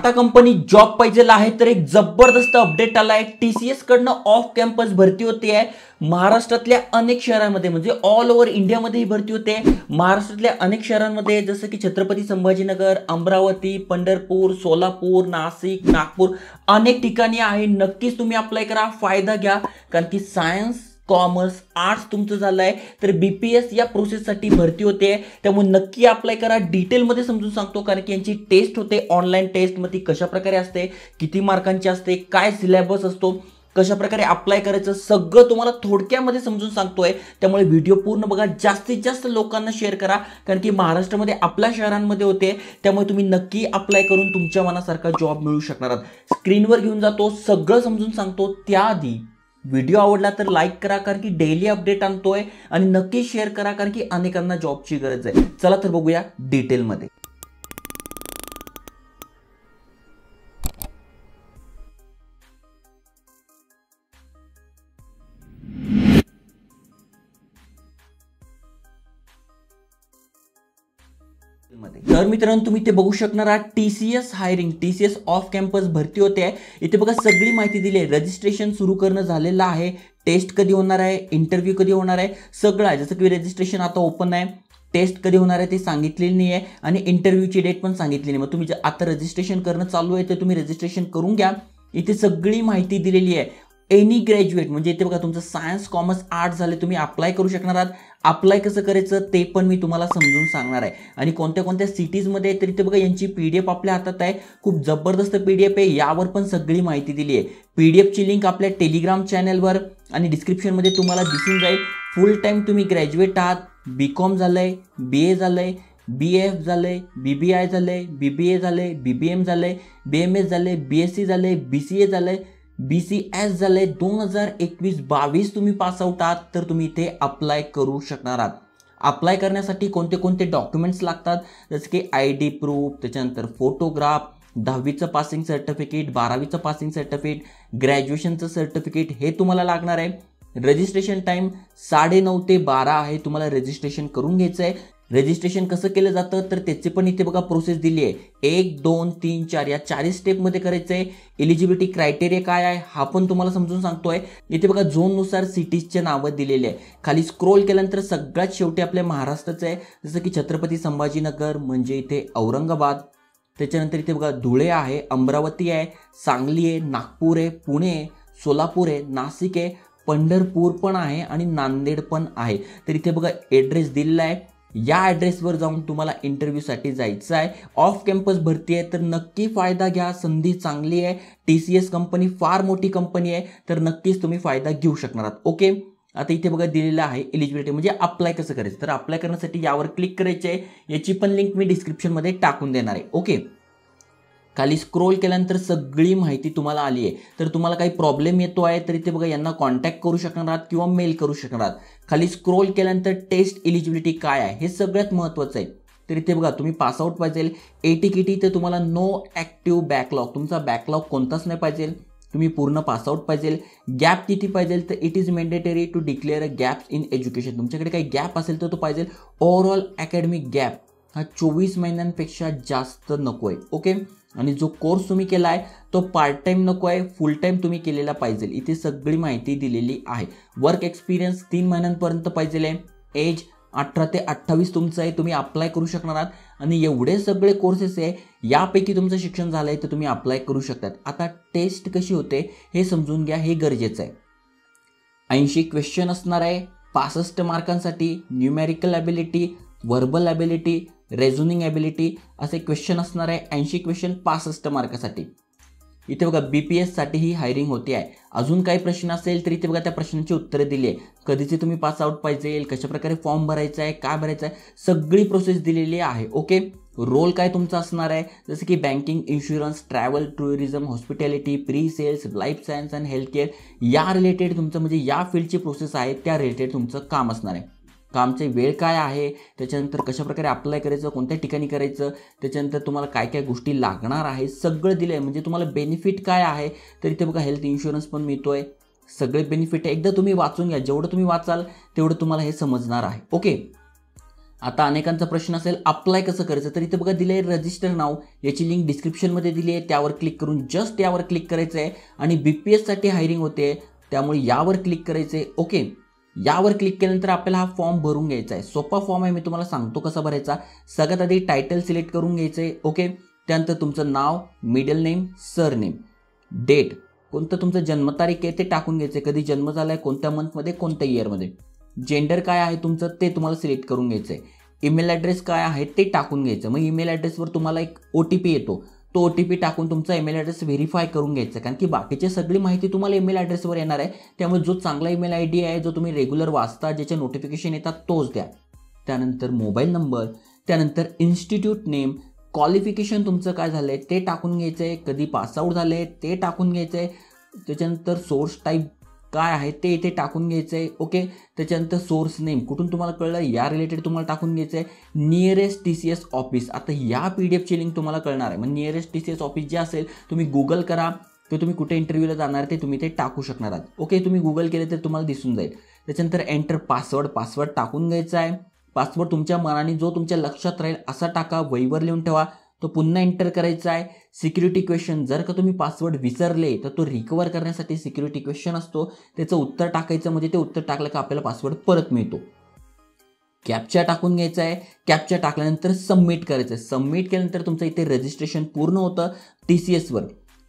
Tata company job पाहिजे आहे तर एक जबरदस्त अपडेट आलाय। टीसीएस कडनं ऑफ कॅम्पस भरती होते आहे। महाराष्ट्रातल्या अनेक शहरांमध्ये म्हणजे ऑल ओव्हर इंडियामध्ये ही भरती होते। महाराष्ट्रातल्या अनेक शहरांमध्ये जसं की छत्रपती संभाजीनगर, अमरावती, पंढरपूर, सोलापूर, नाशिक, नागपूर अनेक ठिकाणी आहे। नक्कीच तुम्ही अप्लाय करा, फायदा घ्या, कारण की सायन्स, कॉमर्स, आर्ट्स तुमचं झालंय तर बीपीएस या प्रोसेससाठी भरती होते। त्यामुळे नक्की अप्लाय करा। डिटेलमध्ये समजून सांगतो, कारण की यांची टेस्ट होते, ऑनलाईन टेस्ट मध्ये कशा प्रकारे असते, किती मार्कांची असते, काय सिलेबस असतो, कशा प्रकारे अप्लाय करायचं, सगळं तुम्हाला थोडक्यामध्ये समजून सांगतोय। त्यामुळे व्हिडिओ पूर्ण बघा, जास्तीत जास्त लोकांना शेअर करा, कारण की महाराष्ट्रामध्ये आपल्या शहरांमध्ये होते। त्यामुळे तुम्ही नक्की अप्लाय करून तुमच्या मनासारखा जॉब मिळू शकणार आहात। स्क्रीनवर घेऊन जातो, सगळं समजून सांगतो। त्याआधी व्हिडिओ आवडला तर लाईक करा, कारण की डेली अपडेट आणतोय, आणि नक्की शेअर करा, कारण की अनेकांना जॉबची गरज आहे। चला तर बघूया डिटेलमध्ये। तर मित्रांनो, तुम्ही ते बघू शकणार आहात TCS hiring, TCS off campus भरती होते आहे। इथे बघा सगळी माहिती दिली आहे। रजिस्ट्रेशन सुरू करणं झालेलं आहे, टेस्ट कधी होणार आहे, इंटरव्ह्यू कधी होणार आहे, सगळं आहे। जसं की रजिस्ट्रेशन आता ओपन आहे, टेस्ट कधी होणार आहे ते सांगितलेली नाही आहे, आणि इंटरव्ह्यूची डेट पण सांगितली नाही। मग तुम्ही आता रजिस्ट्रेशन करणं चालू आहे तर तुम्ही रजिस्ट्रेशन करून घ्या। इथे सगळी माहिती दिलेली आहे। एनी ग्रॅज्युएट म्हणजे इथे बघा तुमचं सायन्स, कॉमर्स, आर्ट्स झाले तुम्ही अप्लाय करू शकणार आहात। अप्लाय कसं करायचं ते पण मी तुम्हाला समजून सांगणार आहे, आणि कोणत्या कोणत्या सिटीजमध्ये आहे तर इथे बघा यांची पीडीएफ आपल्या हातात आहे। खूप जबरदस्त पीडीएफ आहे, यावर पण सगळी माहिती दिली आहे। पीडीएफची लिंक आपल्या टेलिग्राम चॅनलवर आणि डिस्क्रिप्शनमध्ये तुम्हाला दिसून जाईल। फुल टाइम तुम्ही ग्रॅज्युएट आहात, बीकॉम झालंय, बीए झालंय, बीएफ झालंय, बीबीआय झालंय, बीबीए झालंय, बीबीएम झालंय, बीएमएस झालंय, बीएससी झालंय, बीसीए झालंय, बीसीएस झालंय, 2021-22 तुम्ही पास आउट आहात तर तुम्ही इथे अप्लाय करू शकणार आहात। अप्लाय करण्यासाठी कोणते कोणते डॉक्युमेंट्स लागतात, जसं की आयडी प्रूफ, त्याच्यानंतर फोटोग्राफ, 10वीचं पासिंग सर्टिफिकेट, 12वीचं पासिंग सर्टिफिकेट, ग्रॅज्युएशनचं सर्टिफिकेट हे तुम्हाला लागणार आहे। रजिस्ट्रेशन टाइम 9:30 ते 12 आहे, तुम्हाला रजिस्ट्रेशन करून घ्यायचं आहे। रजिस्ट्रेशन कसं केलं जातं तर त्याची पण इथे बघा प्रोसेस दिली आहे। 1, 2, 3, 4 या 4 स्टेपमध्ये करायचं आहे। एलिजिबिलिटी क्रायटेरिया काय आहे हा पण तुम्हाला समजून सांगतोय। इथे बघा झोननुसार सिटीजचे नावं दिलेले आहे। खाली स्क्रोल केल्यानंतर सगळ्यात शेवटी आपल्या महाराष्ट्राचं आहे, जसं की छत्रपती संभाजीनगर म्हणजे इथे औरंगाबाद, त्याच्यानंतर इथे बघा धुळे आहे, अमरावती आहे, सांगली आहे, नागपूर आहे, पुणे आहे, सोलापूर आहे, नाशिक आहे, पंढरपूर पण आहे, आणि नांदेड पण आहे। तर इथे बघा ॲड्रेस दिलेला आहे, या ॲड्रेसवर जाऊन तुम्हाला इंटरव्ह्यूसाठी जायचं आहे। ऑफ कॅम्पस भरती आहे तर नक्की फायदा घ्या, संधी चांगली आहे। टीसीएस कंपनी फार मोठी कंपनी आहे, तर नक्कीच तुम्ही फायदा घेऊ शकणार आहात। ओके, आता इथे बघा दिलेलं आहे एलिजिबिलिटी म्हणजे अप्लाय कसं करायचं। तर अप्लाय करण्यासाठी यावर क्लिक करायचे आहे, याची पण लिंक मी डिस्क्रिप्शनमध्ये टाकून देणार आहे। ओके, खाली स्क्रोल केल्यानंतर सगळी माहिती तुम्हाला आली आहे। तर तुम्हाला काही प्रॉब्लेम येतो आहे तर इथे बघा यांना कॉन्टॅक्ट करू शकणार आहात किंवा मेल करू शकणार आहात। खाली स्क्रोल केल्यानंतर टेस्ट एलिजिबिलिटी काय आहे हे सगळ्यात महत्त्वाचं आहे। तर इथे बघा तुम्ही पासआउट पाहिजे, एटीकेटी तर तुम्हाला नो ॲक्टिव्ह बॅकलॉग, तुमचा बॅकलॉग कोणताच नाही पाहिजे, तुम्ही पूर्ण पासआउट पाहिजे। गॅप किती पाहिजे तर it is mandatory to declare a gaps in education, तुमच्याकडे काही गॅप असेल तर तो पाहिजे। ओव्हरऑल अकॅडमिक गॅप हा 24 महिन्यांपेक्षा जास्त नको आहे। ओके, आणि जो कोर्स तुम्ही केला आहे तो पार्ट टाइम नको आहे, फुल टाइम तुम्ही केलेला पाहिजे। इथे सगळी माहिती दिलेली आहे। वर्क एक्सपिरियन्स 3 महिन्यांपर्यंत पाहिजे आहे। एज 18 ते 28 तुमचं आहे, तुम्ही अप्लाय करू शकणार आहात, आणि एवढे सगळे कोर्सेस आहे, यापैकी तुमचं शिक्षण झालं आहे तर तुम्ही अप्लाय करू शकतात। आता टेस्ट कशी होते हे समजून घ्या, हे गरजेचं आहे। 80 क्वेश्चन असणार आहे, 65 मार्कांसाठी। Numerical ability, verbal ability, reasoning ability असे क्वेश्चन असणार आहे। 80 क्वेश्चन 65 मार्कासाठी। इथे बघा बीपीएस साठी ही हायरिंग होते आहे। अजून काही प्रश्न असेल तर इथे बघा त्या प्रश्नांची उत्तरे दिली आहे। कधीचे तुम्ही पास आउट पाहिजे, कशा प्रकारे फॉर्म भरायचा आहे, काय भरायचं आहे, सगळी प्रोसेस दिलेली आहे। ओके, रोल काय तुमचा असणार आहे, जसं की banking, insurance, travel, tourism, hospitality, pre sales, life science and health care या रिलेटेड तुमचं म्हणजे या फील्डची प्रोसेस आहे त्या रिलेटेड तुमचं काम असणार आहे। कामचे वेळ काय आहे, त्याच्यानंतर कशाप्रकारे अप्लाय करायचं, कोणत्या ठिकाणी करायचं, त्याच्यानंतर तुम्हाला काय काय गोष्टी लागणार आहे सगळं दिलं आहे। म्हणजे तुम्हाला बेनिफिट काय आहे तर इथे बघा हेल्थ इन्शुरन्स पण मिळतोय, सगळे बेनिफिट आहे। एकदा तुम्ही वाचून घ्या, जेवढं तुम्ही वाचाल तेवढं तुम्हाला हे समजणार आहे। ओके, आता अनेकांचा प्रश्न असेल अप्लाय कसं करायचं, तर इथे बघा दिलं आहे रजिस्टर नाव, याची लिंक डिस्क्रिप्शनमध्ये दिली आहे, त्यावर क्लिक करून जस्ट यावर क्लिक करायचं आहे आणि BPSसाठी हायरिंग होते त्यामुळे यावर क्लिक करायचं आहे. ओके, यावर क्लिक केल्यानंतर आपल्याला हा फॉर्म भरून घ्यायचा आहे. सोपा फॉर्म आहे, मी तुम्हाला सांगतो कसा भरायचा. सगळ्यात आधी टायटल सिलेक्ट करून घ्यायचं आहे. ओके, त्यानंतर तुमचं नाव, मिडल नेम, सरनेम, डेट, कोणतं तुमचं जन्मतारीख आहे ते टाकून घ्यायचं आहे, कधी जन्म झाला आहे, कोणत्या मंथमध्ये, कोणत्या इयरमध्ये. जेंडर काय आहे तुमचं ते तुम्हाला सिलेक्ट करून घ्यायचं आहे. ईमेल ॲड्रेस काय आहे ते टाकून घ्यायचं. मग ईमेल ॲड्रेसवर तुम्हाला एक OTP येतो, तो OTP टाकून तुमचा ईमेल ॲड्रेस व्हेरीफाय करून घ्यायचा, कारण की बाकीची सगळी माहिती तुम्हाला ईमेल ॲड्रेसवर येणार आहे. त्यामुळे जो चांगला ईमेल ID आहे, जो तुम्ही रेग्युलर वाचता, ज्याचे नोटिफिकेशन येतात तोच द्या. त्यानंतर मोबाईल नंबर, त्यानंतर इन्स्टिट्यूट नेम, क्वालिफिकेशन तुमचं काय झालं आहे ते टाकून घ्यायचं आहे, कधी पासआउट झालं आहे ते टाकून घ्यायचं आहे. त्याच्यानंतर सोर्स टाईप काय आहे ते इथे टाकून घ्यायचं आहे. ओके, त्याच्यानंतर सोर्स नेम, कुठून तुम्हाला कळलं या रिलेटेड तुम्हाला टाकून घ्यायचं आहे. नियरेस्ट TCS ऑफिस, आता या PDF ची लिंक तुम्हाला कळणार आहे. मग नियरेस्ट TCS ऑफिस जे असेल तुम्ही गुगल करा, तर तुम्ही कुठे इंटरव्ह्यूला जाणार ते तुम्ही ते टाकू शकणार आहात. ओके, तुम्ही गुगल केले तर तुम्हाला दिसून जाईल. त्याच्यानंतर एंटर पासवर्ड टाकून घ्यायचा आहे. पासवर्ड तुमच्या मनाने जो तुमच्या लक्षात राहील असा टाका, वहीवर लिहून ठेवा, तो पुन्हा एंटर करायचा आहे. सिक्युरिटी क्वेश्चन, जर का तुम्ही पासवर्ड विसरले तर तो रिकवर करण्यासाठी सिक्युरिटी क्वेश्चन असतो, त्याचं उत्तर टाकायचं, म्हणजे ते उत्तर टाकलं का आपल्याला पासवर्ड परत मिळतो. कॅप्चा टाकून घ्यायचा आहे. कॅप्चा टाकल्यानंतर सबमिट करायचं आहे. सबमिट केल्यानंतर तुमचं इथे रजिस्ट्रेशन पूर्ण होतं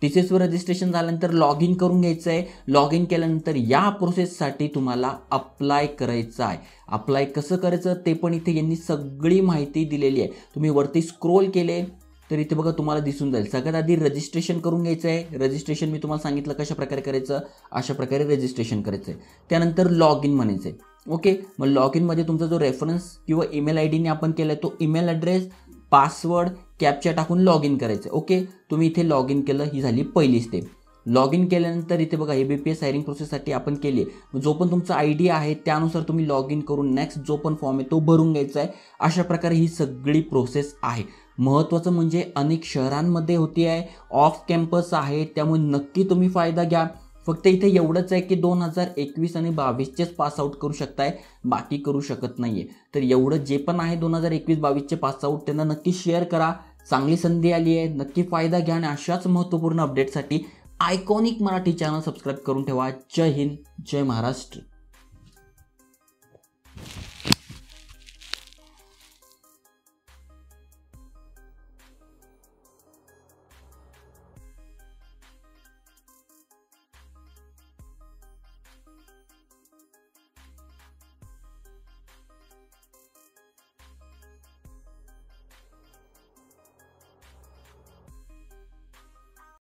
TCSवर रजिस्ट्रेशन झाल्यानंतर लॉग इन करून घ्यायचं आहे. लॉग इन केल्यानंतर या प्रोसेससाठी तुम्हाला अप्लाय करायचं आहे. अप्लाय कसं करायचं ते पण इथे यांनी सगळी माहिती दिलेली आहे. तुम्ही वरती स्क्रोल केले तर इथे बघा तुम्हाला दिसून जाईल. सगळ्यात आधी रजिस्ट्रेशन करून घ्यायचं आहे. रजिस्ट्रेशन मी तुम्हाला सांगितलं कशा प्रकारे करायचं, अशा प्रकारे रजिस्ट्रेशन करायचं आहे. त्यानंतर लॉग इन म्हणायचं आहे. ओके, मग लॉग इनमध्ये तुमचा जो रेफरन्स किंवा ईमेल IDने आपण केला आहे तो ईमेल ॲड्रेस, पासवर्ड, कॅप्चा टाकून लॉग इन करायचं. ओके, तुम्ही इथे लॉग इन केलं, ही झाली पहिली स्टेप. लॉग इन केल्यानंतर इथे बघा हे BPS हायरिंग प्रोसेससाठी आपण केली आहे. जो पण तुमचा ID आहे त्यानुसार तुम्ही लॉग इन करून नेक्स्ट जो पण फॉर्म आहे तो भरून घ्यायचा आहे. अशा प्रकारे ही सगळी प्रोसेस आहे. महत्त्वाचं म्हणजे अनेक शहरांमध्ये होती आहे, ऑफ कॅम्पस आहे, त्यामुळे नक्की तुम्ही फायदा घ्या. फक्त इथे एवढंच आहे की 2021 आणि 22चेच पासआउट करू शकताय, बाकी करू शकत नाही आहे. तर एवढं जे पण आहे 2021-22चे पासआउट त्यांना नक्की शेअर करा. चांगली संधी आली आहे, नक्की फायदा घ्या आणि अशाच महत्त्वपूर्ण अपडेटसाठी आयकॉनिक मराठी चॅनल सबस्क्राईब करून ठेवा. जय हिंद, जय महाराष्ट्र.